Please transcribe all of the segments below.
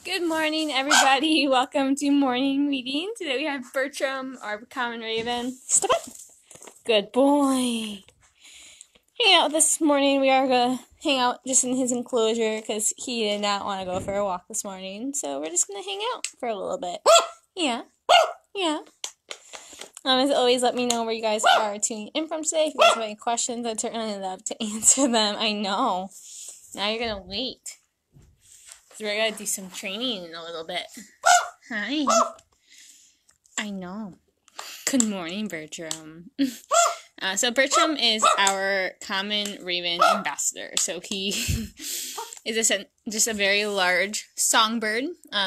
Good morning, everybody. Welcome to morning reading. Today we have Bertram, our common raven. Stop it. Good boy. Hanging out this morning. We are going to hang out just in his enclosure because he did not want to go for a walk this morning. So we're just going to hang out for a little bit. Yeah. As always, let me know where you guys are tuning in from today. If you guys have any questions, I'd certainly love to answer them. I know. Now you're going to wait. We're going to do some training in a little bit. Hi. I know. Good morning, Bertram. So Bertram is our common raven ambassador. So he is just a very large songbird.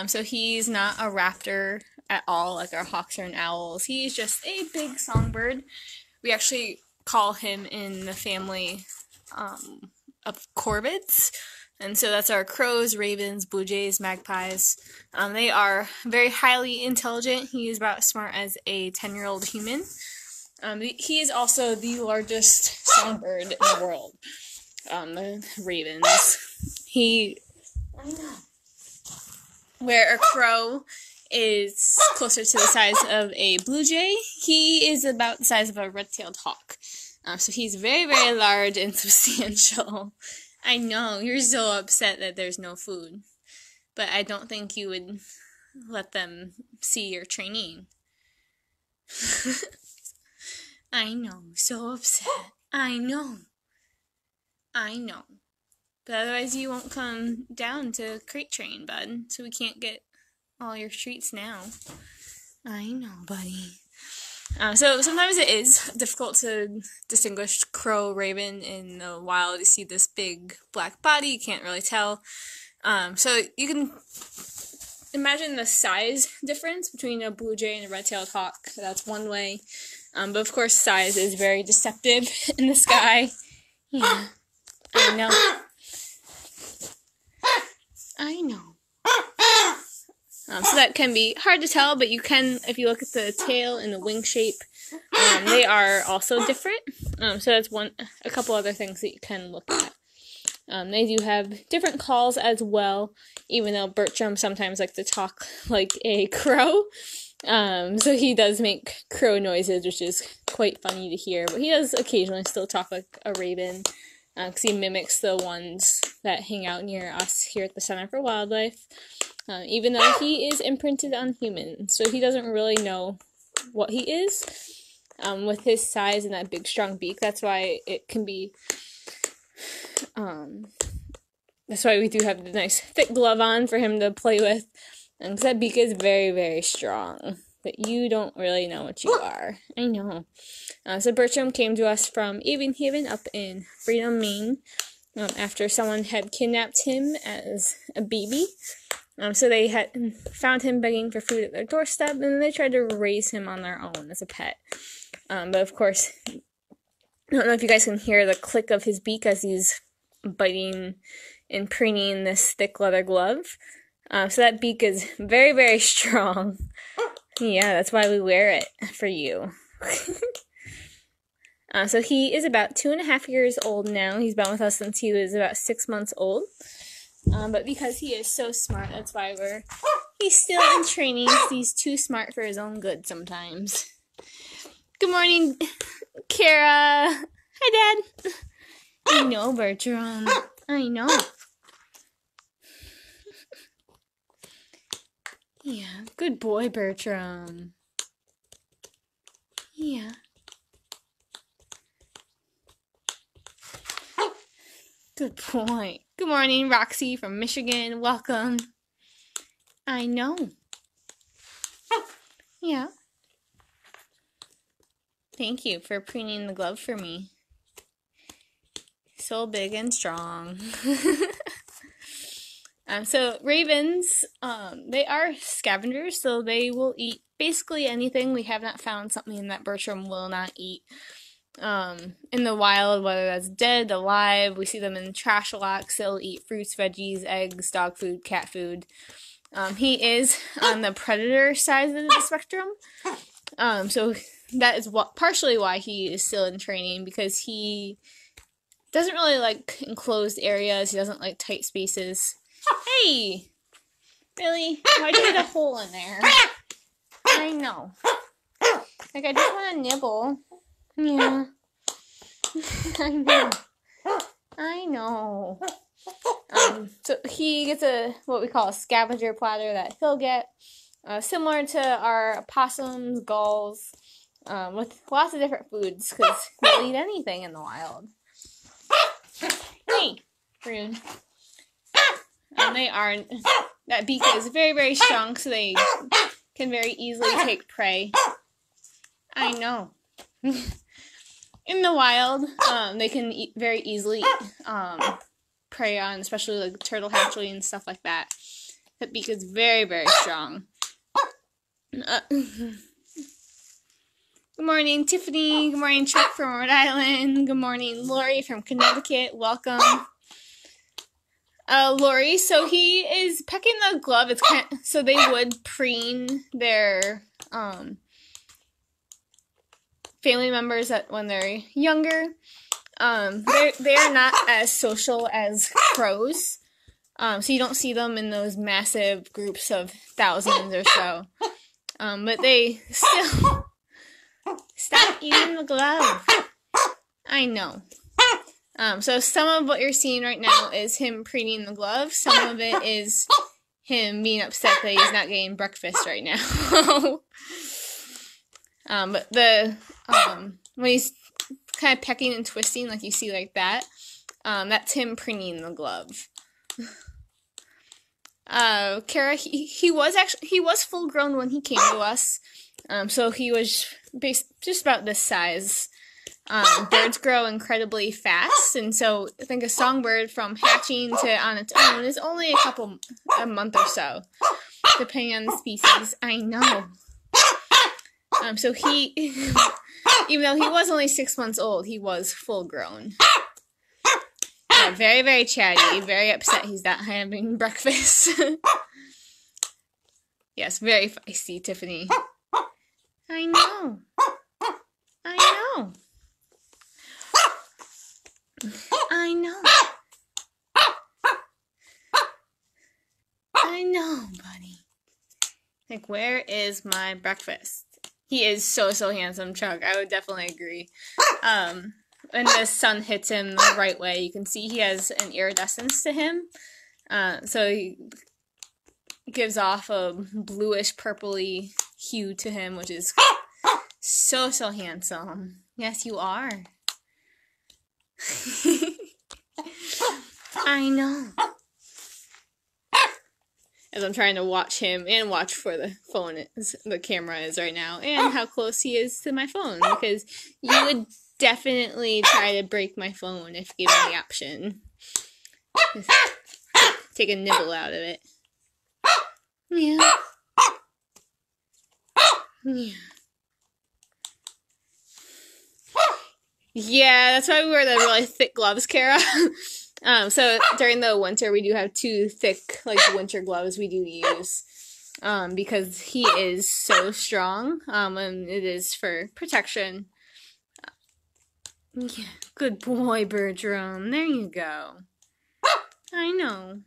So he's not a raptor at all like our hawks and owls. He's just a big songbird. We actually call him in the family of corvids. And so that's our crows, ravens, blue jays, magpies. They are very highly intelligent. He is about as smart as a 10-year-old human. He is also the largest songbird in the world. The ravens. Where a crow is closer to the size of a blue jay, he is about the size of a red-tailed hawk. So he's very, very large and substantial. I know, you're so upset that there's no food, but I don't think you would let them see your training. I know, so upset. I know. But otherwise you won't come down to crate train, bud, so we can't get all your treats now. I know, buddy. So sometimes it is difficult to distinguish crow, raven in the wild. You see this big black body, you can't really tell. So you can imagine the size difference between a blue jay and a red-tailed hawk. That's one way. But of course size is very deceptive in the sky. Yeah, I know. So that can be hard to tell, but you can, if you look at the tail and the wing shape, they are also different. So that's a couple other things that you can look at. They do have different calls as well, even though Bertram sometimes likes to talk like a crow. So he does make crow noises, which is quite funny to hear, but he does occasionally still talk like a raven, because he mimics the ones that hang out near us here at the Center for Wildlife. Even though he is imprinted on humans, so he doesn't really know what he is. With his size and that big strong beak, that's why it can be, that's why we do have the nice thick glove on for him to play with, and because that beak is very, very strong, but you don't really know what you are. I know. So Bertram came to us from Avian Haven up in Freedom, Maine, after someone had kidnapped him as a baby. So they had found him begging for food at their doorstep, and they tried to raise him on their own as a pet. But of course, I don't know if you guys can hear the click of his beak as he's biting and preening this thick leather glove. So that beak is very, very strong. Yeah, that's why we wear it for you. So he is about 2.5 years old now. He's been with us since he was about 6 months old. But because he is so smart, that's why he's still in training. He's too smart for his own good sometimes. Good morning, Kara. Hi, Dad. I know, Bertram. I know. Yeah, good boy, Bertram. Yeah. Good boy. Good morning, Roxy from Michigan. Welcome. I know. Yeah. Thank you for preening the glove for me. So big and strong. So ravens, they are scavengers, so they will eat basically anything. We have not found something that Bertram will not eat. In the wild, whether that's dead, alive, we see them in trash a lot, so they'll eat fruits, veggies, eggs, dog food, cat food. He is on the predator side of the spectrum, so that is partially why he is still in training, because he doesn't really like enclosed areas, he doesn't like tight spaces. Hey! Really? Why'd you get a hole in there? I know. Like, I just want to nibble. Yeah. I know. I know. So he gets what we call a scavenger platter that he'll get, similar to our possums, gulls, with lots of different foods, because they'll eat anything in the wild. Hey, rude. That beak is very, very strong, so they can very easily take prey. I know. In the wild, they can very easily prey on, especially like turtle hatchery and stuff like that. That beak is very, very strong. Good morning, Tiffany. Good morning, Chuck from Rhode Island. Good morning, Lori from Connecticut. Welcome. Lori, so he is pecking the glove. It's so they would preen their family members when they're younger. They are not as social as crows. So you don't see them in those massive groups of thousands or so. But they still stop eating the glove. I know. So some of what you're seeing right now is him preening the glove. Some of it is him being upset that he's not getting breakfast right now. But when he's kind of pecking and twisting, like you see like that, that's him preening the glove. Kara, he was full grown when he came to us. So he was just about this size. Birds grow incredibly fast, and so I think a songbird from hatching to on its own is only a month or so, depending on the species. I know. So he, even though he was only 6 months old, he was full grown. Yeah, very, very chatty, very upset he's not having breakfast. Yes, very feisty, Tiffany. I know. I know. I know. I know, buddy. Like, where is my breakfast? He is so, so handsome, Chuck. I would definitely agree. When the sun hits him the right way, you can see he has an iridescence to him. So he gives off a bluish, purpley hue to him, which is so, so handsome. Yes, you are. I know. As I'm trying to watch him and watch for the the camera is right now, and how close he is to my phone, because you would definitely try to break my phone if given the option. Just take a nibble out of it. Yeah. Yeah. Yeah, that's why we wear the really thick gloves, Kara. So during the winter, we do have 2 thick, like, winter gloves we do use, because he is so strong, and it is for protection. Yeah, good boy, Bertram. There you go. I know.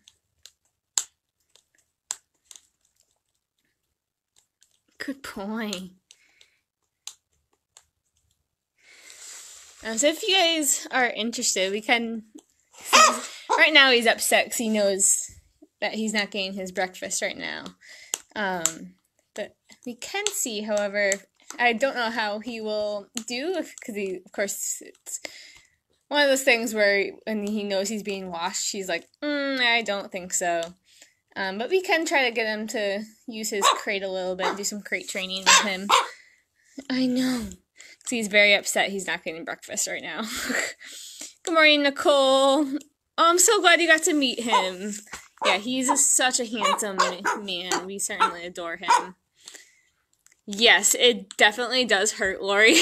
Good boy. So if you guys are interested, we can... Right now he's upset because he knows that he's not getting his breakfast right now. But we can see, however, I don't know how he will do, because he, of course, it's one of those things where when he knows he's being washed, he's like, I don't think so. But we can try to get him to use his crate a little bit, do some crate training with him. I know. Because he's very upset he's not getting breakfast right now. Good morning, Nicole. Oh, I'm so glad you got to meet him. Yeah, he's such a handsome man. We certainly adore him. Yes, it definitely does hurt, Lori.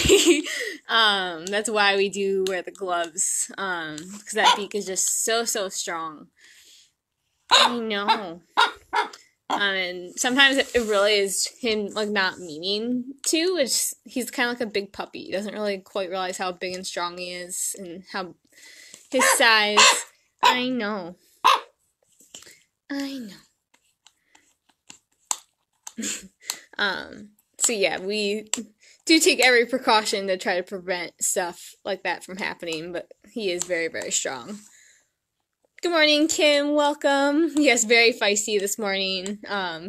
That's why we do wear the gloves. Because that beak is just so, so strong. I know. And sometimes it really is him, like, not meaning to. He's kind of like a big puppy. He doesn't really quite realize how big and strong he is and how his size. I know. I know. So yeah, we do take every precaution to try to prevent stuff like that from happening, but he is very, very strong. Good morning, Kim. Welcome. Yes, very feisty this morning.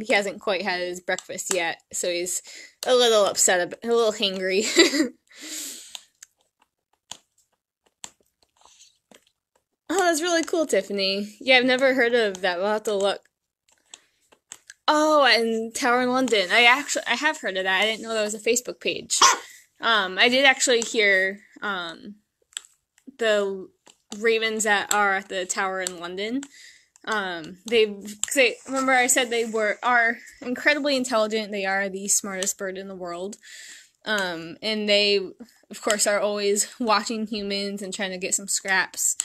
He hasn't quite had his breakfast yet, so he's a little upset, a little hangry. Oh, that's really cool, Tiffany. Yeah, I've never heard of that. We'll have to look. Oh, and Tower in London. I have heard of that. I didn't know there was a Facebook page. I did actually hear the ravens that are at the tower in London. Remember I said they are incredibly intelligent. They are the smartest bird in the world. And they, of course, are always watching humans and trying to get some scraps.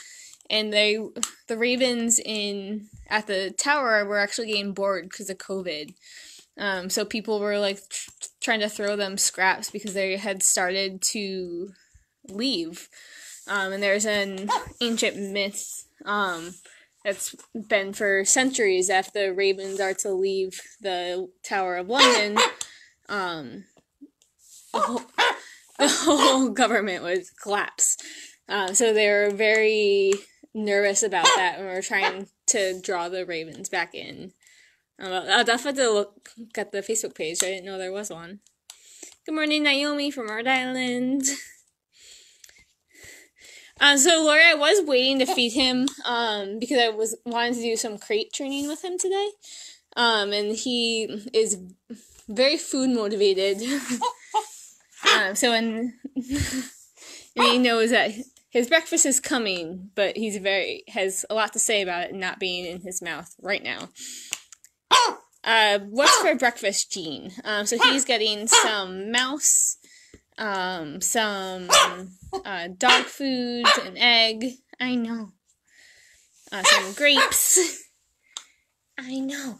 And the ravens at the tower were actually getting bored because of COVID. So people were like trying to throw them scraps because they had started to leave. And there's an ancient myth that's been for centuries that if the ravens are to leave the Tower of London, the whole government would collapse. So they were very nervous about that when we were trying to draw the ravens back in. I'll definitely look at the Facebook page. I didn't know there was one. Good morning, Naomi from Rhode Island. So Lori, I was waiting to feed him, because I wanted to do some crate training with him today. And he is very food motivated. So and he knows that his breakfast is coming, but has a lot to say about it not being in his mouth right now. What's for breakfast, Gene? So he's getting some mouse, some dog food, an egg. I know. Some grapes. I know.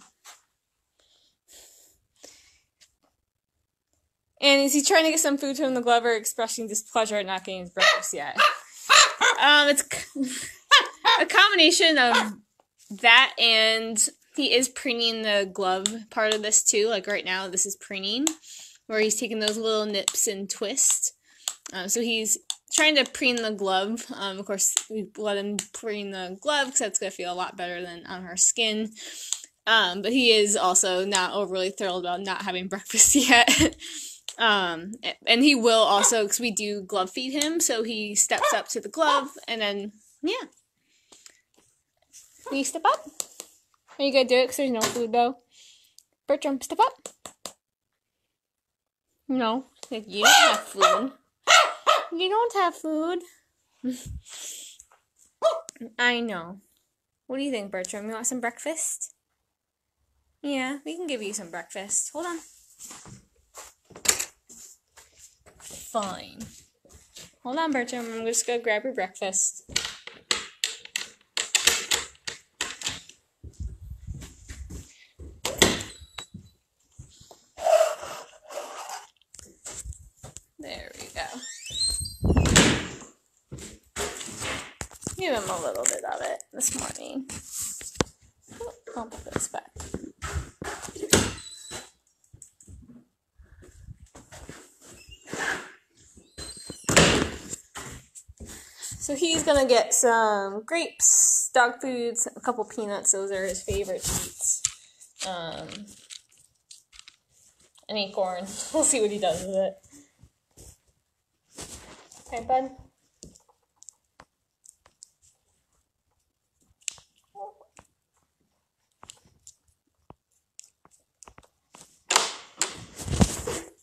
And is he trying to get some food from the Glover, expressing displeasure at not getting his breakfast yet? It's a combination of that, and he is preening the glove part of this too. Like right now, this is preening, where he's taking those little nips and twists. So he's trying to preen the glove. Of course, we let him preen the glove because that's going to feel a lot better than on her skin. But he is also not overly thrilled about not having breakfast yet. And he will also, because we do glove feed him, so he steps up to the glove, and then, yeah. Will you step up? Are you gonna do it because there's no food, though? Bertram, step up. No, like, you don't have food. You don't have food. I know. What do you think, Bertram? You want some breakfast? Yeah, we can give you some breakfast. Hold on. Fine. Hold on, Bertram. I'm just gonna grab your breakfast. There we go. Give him a little bit of it this morning. Oh, I'll put this back. So he's gonna get some grapes, dog foods, a couple peanuts. Those are his favorite treats. An acorn. We'll see what he does with it. Okay, bud.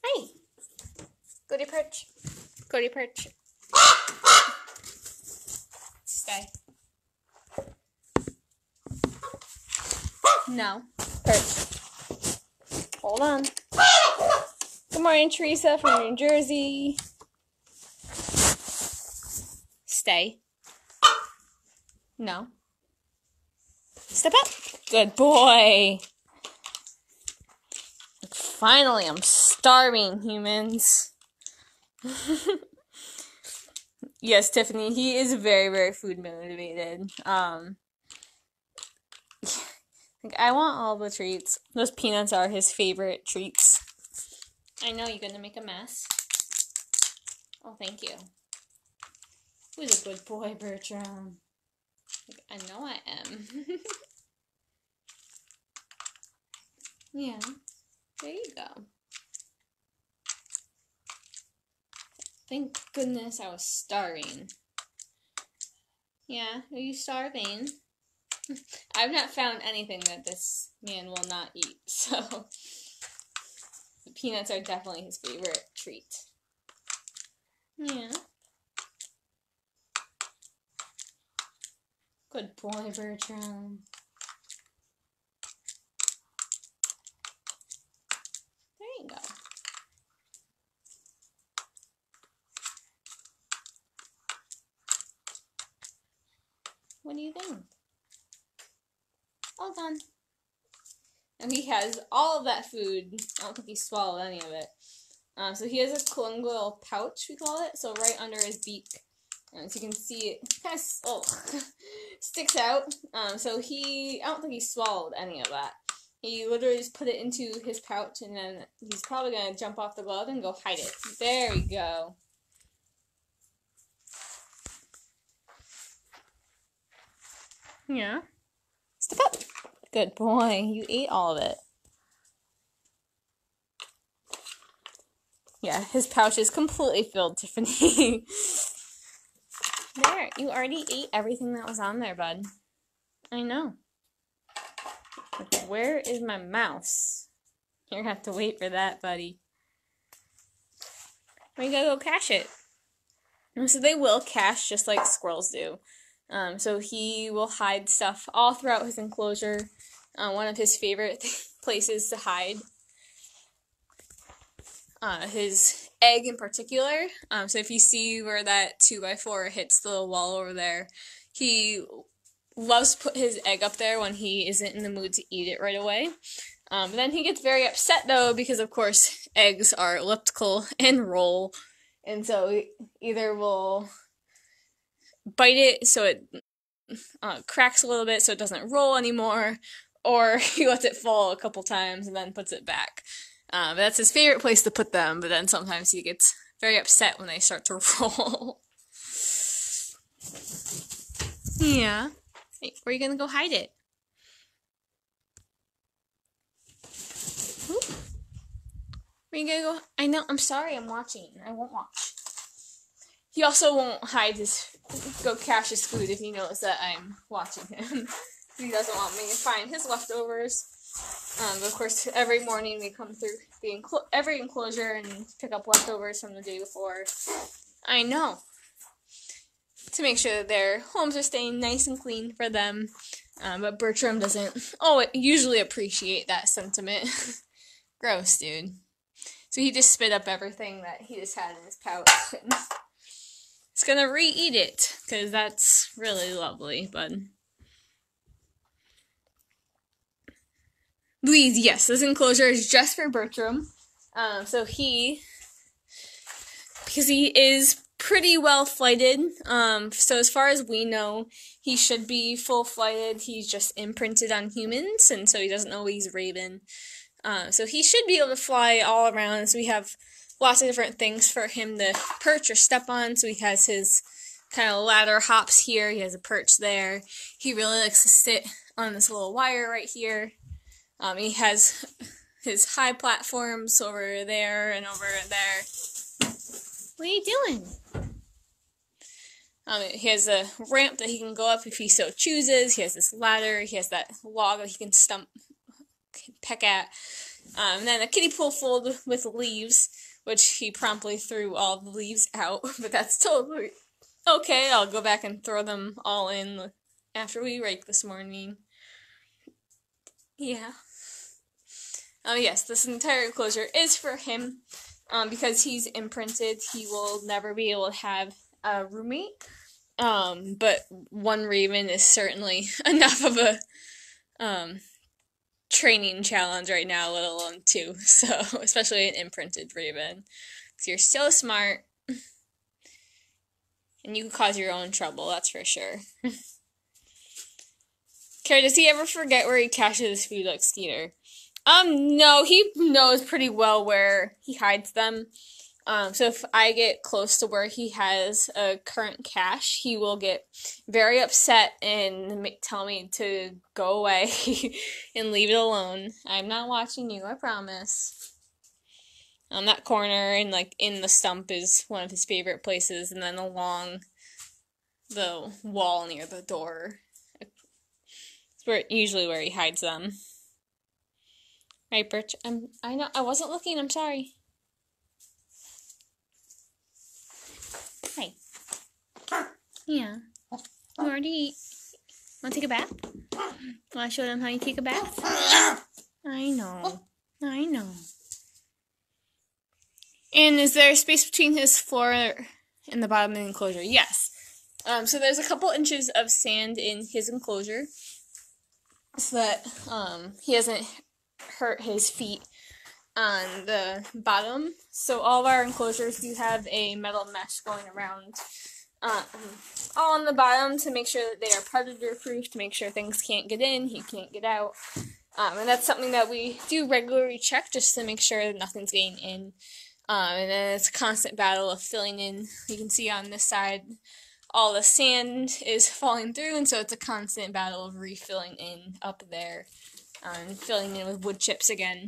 Hey. Go to perch. Go to perch. Stay. No. Perch. Hold on. Good morning, Teresa from New Jersey. Stay. No. Step up. Good boy. Finally, I'm starving, humans. Yes, Tiffany, he is very, very food motivated. Like, I want all the treats. Those peanuts are his favorite treats. I know you're gonna make a mess. Oh, thank you. Who's a good boy, Bertram? Like, I know I am. Yeah, there you go. Thank goodness I was starving. Yeah, are you starving? I've not found anything that this man will not eat, so the peanuts are definitely his favorite treat. Yeah. Good boy, Bertram. There you go. What do you think? All done. And he has all of that food. I don't think he swallowed any of it. So he has this cool little pouch, we call it, so right under his beak. As you can see, it kind of sticks out. So I don't think he swallowed any of that. He literally just put it into his pouch, and then he's probably going to jump off the glove and go hide it. There we go. Yeah. Step up. Good boy. You ate all of it. Yeah, his pouch is completely filled, Tiffany. There, you already ate everything that was on there, bud. I know. Where is my mouse? You're gonna have to wait for that, buddy. We gotta go cache it. So they will cache just like squirrels do. So he will hide stuff all throughout his enclosure. One of his favorite places to hide. His egg in particular. So if you see where that 2x4 hits the wall over there, he loves to put his egg up there when he isn't in the mood to eat it right away. But then he gets very upset though because of course eggs are elliptical and roll, and so he either will bite it so it cracks a little bit so it doesn't roll anymore, or he lets it fall a couple times and then puts it back. But that's his favorite place to put them, but then sometimes he gets very upset when they start to roll. Yeah. Hey, where are you gonna go hide it? Oop. Where are you gonna go? I know, I'm sorry, I'm watching. I won't watch. He also won't go cache his food if he knows that I'm watching him. He doesn't want me to find his leftovers. But of course, every morning we come through every enclosure and pick up leftovers from the day before. I know. To make sure that their homes are staying nice and clean for them. But Bertram doesn't usually appreciate that sentiment. Gross, dude. So he just spit up everything that he just had in his pouch. He's gonna re-eat it, because that's really lovely, bud. Louise, yes, this enclosure is just for Bertram. Because he is pretty well flighted. So as far as we know, he should be full flighted. He's just imprinted on humans, and so he doesn't know he's Raven. So he should be able to fly all around. So we have lots of different things for him to perch or step on. So he has his kind of ladder hops here. He has a perch there. He really likes to sit on this little wire right here. He has his high platforms over there and over there. What are you doing? He has a ramp that he can go up if he so chooses. He has this ladder. He has that log that he can peck at. And then a kiddie pool full with leaves, which he promptly threw all the leaves out. But that's totally okay. I'll go back and throw them all in after we rake this morning. Yeah. Yes, this entire enclosure is for him. Because he's imprinted, he will never be able to have a roommate. But one Raven is certainly enough of a training challenge right now, let alone two. So, especially an imprinted Raven. Because you're so smart. And you can cause your own trouble, that's for sure. Carrie, does he ever forget where he caches his food like Skeeter? No, he knows pretty well where he hides them. So if I get close to where he has a current cache, he will get very upset and tell me to go away and leave it alone. I'm not watching you, I promise. That corner and like in the stump is one of his favorite places, and then along the wall near the door. It's usually where he hides them. Right, Birch? I know, I wasn't looking, I'm sorry. Hi. Yeah. You already eat. Want to take a bath? Want to show them how you take a bath? I know. I know. And is there space between his floor and the bottom of the enclosure? Yes. So there's a couple inches of sand in his enclosure so that he doesn't hurt his feet on the bottom. So all of our enclosures do have a metal mesh going around all on the bottom to make sure that they are predator proof, to make sure things can't get in, he can't get out. And that's something that we do regularly check just to make sure that nothing's getting in. And then it's a constant battle of filling in. You can see on this side all the sand is falling through, and so it's a constant battle of refilling in up there and filling in with wood chips again.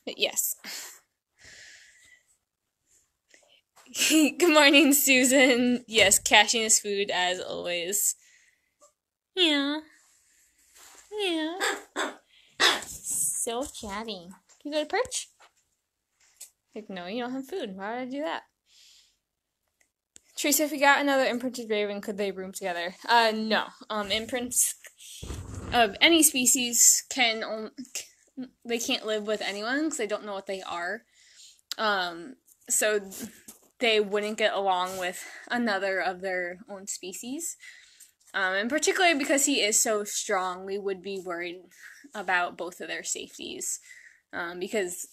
But yes. Good morning, Susan. Yes, caching his food as always. Yeah. Yeah. So chatty. Can you go to Perch? Like, no, you don't have food. Why would I do that? Teresa, if we got another imprinted raven, could they room together? No. Imprints of any species they can't live with anyone because they don't know what they are. So they wouldn't get along with another of their own species. And particularly because he is so strong, we would be worried about both of their safeties. Because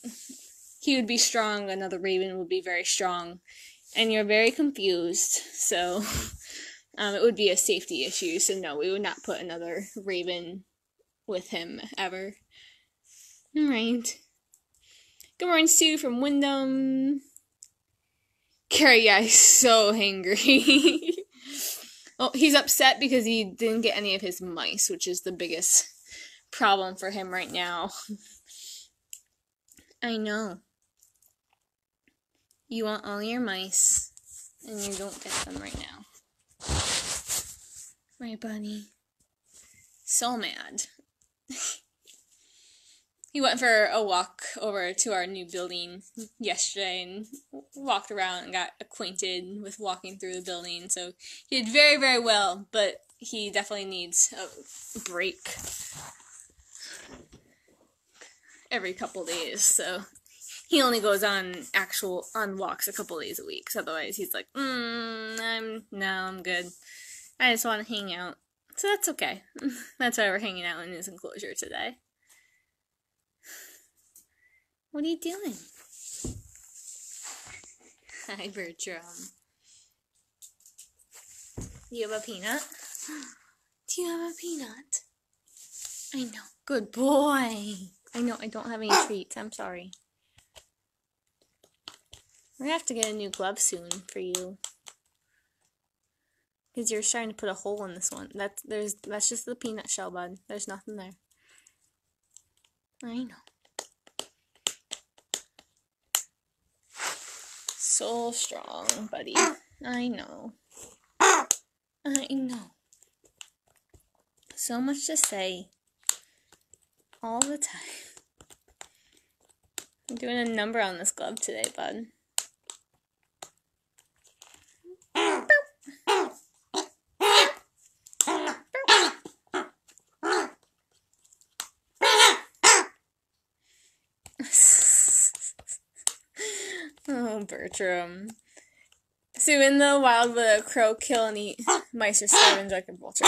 he would be strong, another raven would be very strong, and you're very confused. So it would be a safety issue. So no, we would not put another raven with him ever. Alright. Good morning, Sue from Wyndham. Carrie, yeah, he's so hangry. Well, he's upset because he didn't get any of his mice, which is the biggest problem for him right now. I know. You want all your mice, and you don't get them right now. My bunny. So mad. He went for a walk over to our new building yesterday and walked around and got acquainted with walking through the building. So he did very, very well, but he definitely needs a break every couple days. So he only goes on walks a couple days a week. So otherwise he's like, I'm good. I just want to hang out. So that's okay. That's why we're hanging out in his enclosure today. What are you doing? Hi, Bertram. Do you have a peanut? Do you have a peanut? I know. Good boy. I know I don't have any treats. I'm sorry. We're gonna have to get a new glove soon for you. Because you're trying to put a hole in this one. That's just the peanut shell, bud. There's nothing there. I know. So strong, buddy. I know. I know. So much to say. All the time. I'm doing a number on this glove today, bud. Oh, Bertram. So in the wild, would a crow kill and eat mice or scavenge like a vulture?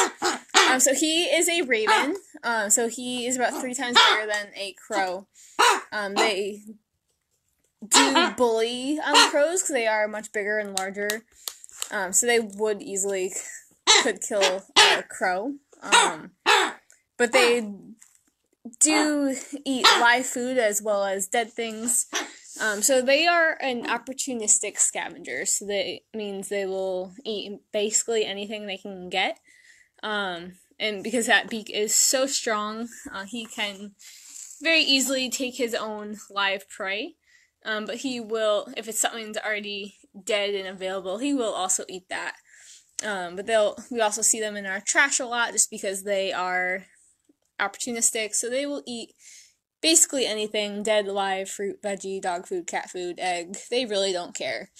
So he is a raven. So he is about 3 times bigger than a crow. They do bully crows because they are much bigger and larger. So they would could kill a crow. But they do eat live food as well as dead things. So they are an opportunistic scavenger. So that means they will eat basically anything they can get. And because that beak is so strong, he can very easily take his own live prey. But he will, if it's something that's already dead and available, he will also eat that. But we also see them in our trash a lot just because they are opportunistic. So they will eat basically anything, dead, live, fruit, veggie, dog food, cat food, egg. They really don't care.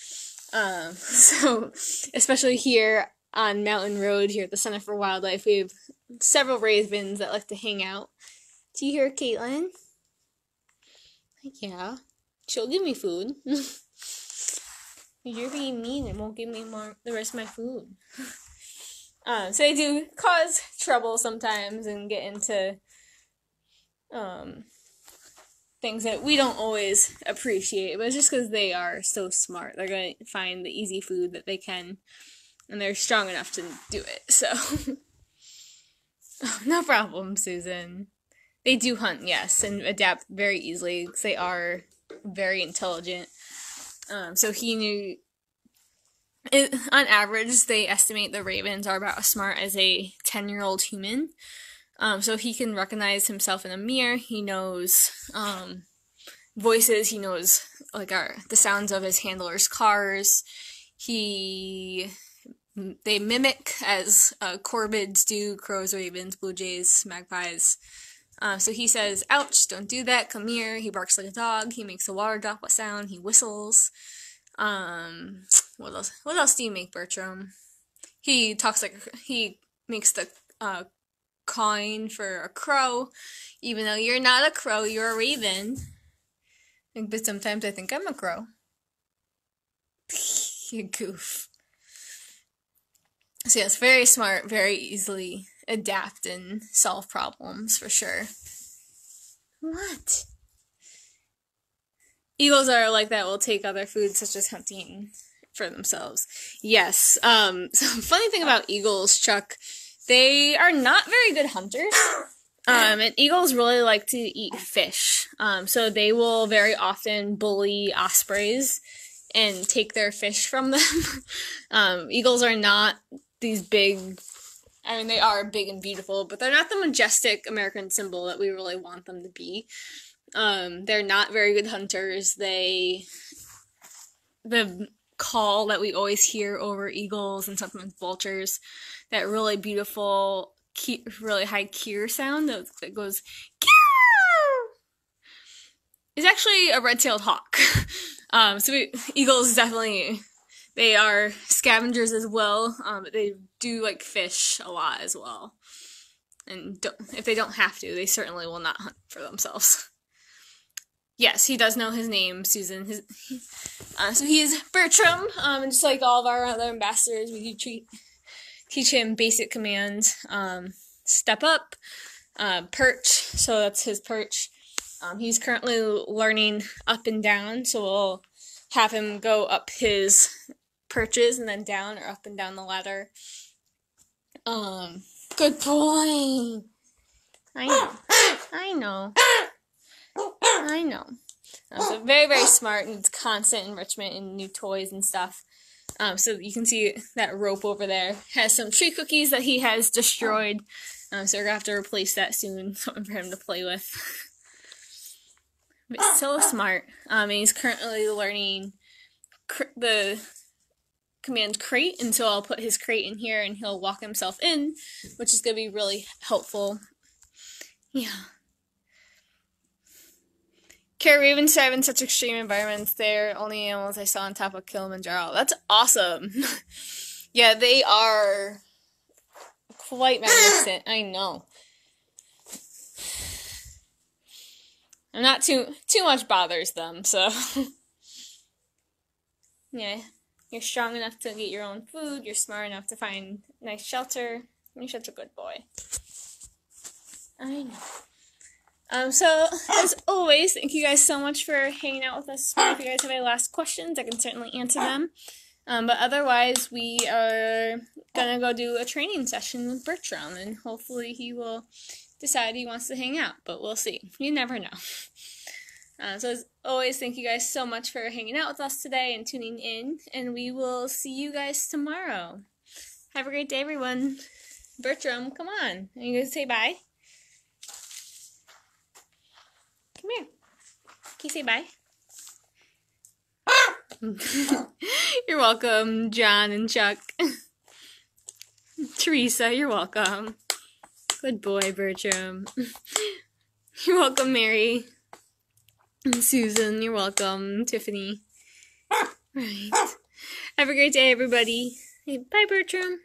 So especially here on Mountain Road here at the Center for Wildlife, we have several ravens that like to hang out. Do you hear Caitlin? Yeah. She'll give me food. You're being mean and won't give me the rest of my food. So they do cause trouble sometimes and get into things that we don't always appreciate, but it's just because they are so smart. They're going to find the easy food that they can, and they're strong enough to do it, so. Oh, no problem, Susan. They do hunt, yes, and adapt very easily because they are very intelligent. So he knew, on average, they estimate the ravens are about as smart as a 10-year-old human. So he can recognize himself in a mirror. He knows voices. He knows the sounds of his handlers' cars. They mimic as corvids do, crows, ravens, blue jays, magpies. So he says, ouch, don't do that, come here. He barks like a dog. He makes a water droplet sound. He whistles. What else do you make, Bertram? He makes the cawing for a crow, even though you're not a crow, you're a raven. But sometimes I think I'm a crow. You goof. So yes, very smart, very easily adapt and solve problems for sure. What? Eagles are like that, will take other foods such as hunting for themselves. Yes. So funny thing about eagles, Chuck, they are not very good hunters. And eagles really like to eat fish. So they will very often bully ospreys and take their fish from them. Eagles are not these big, I mean, they are big and beautiful, but they're not the majestic American symbol that we really want them to be. They're not very good hunters. The call that we always hear over eagles and sometimes vultures, that really beautiful, really high keer sound that goes, keer, is actually a red-tailed hawk. Eagles definitely, they are scavengers as well, but they do like fish a lot as well. And if they don't have to, they certainly will not hunt for themselves. Yes, he does know his name, Susan. So he is Bertram, and just like all of our other ambassadors, we do teach him basic commands. Step up, perch, so that's his perch. He's currently learning up and down, so we'll have him go up his perches and then down or up and down the ladder. Good boy. I know. So very, very smart, needs constant enrichment and new toys and stuff. So you can see that rope over there has some tree cookies that he has destroyed. So we're going to have to replace that soon, something for him to play with. But so smart. And he's currently learning the command crate, and so I'll put his crate in here and he'll walk himself in, which is going to be really helpful. Yeah. Care ravens thrive in such extreme environments. They're only animals I saw on top of Kilimanjaro. That's awesome. Yeah, they are quite magnificent. I know. And not too much bothers them, so. Yeah, you're strong enough to get your own food. You're smart enough to find nice shelter. You're such a good boy. I know. So, as always, thank you guys so much for hanging out with us. If you guys have any last questions, I can certainly answer them. But otherwise, we are gonna go do a training session with Bertram, and hopefully he will decide he wants to hang out, but we'll see. You never know. So as always, thank you guys so much for hanging out with us today and tuning in, and we will see you guys tomorrow. Have a great day, everyone. Bertram, come on. Are you going to say bye? Come here. Can you say bye? You're welcome, John and Chuck. Teresa, you're welcome. Good boy, Bertram. You're welcome, Mary. And Susan, you're welcome. Tiffany. Right. Have a great day, everybody. Hey, bye, Bertram.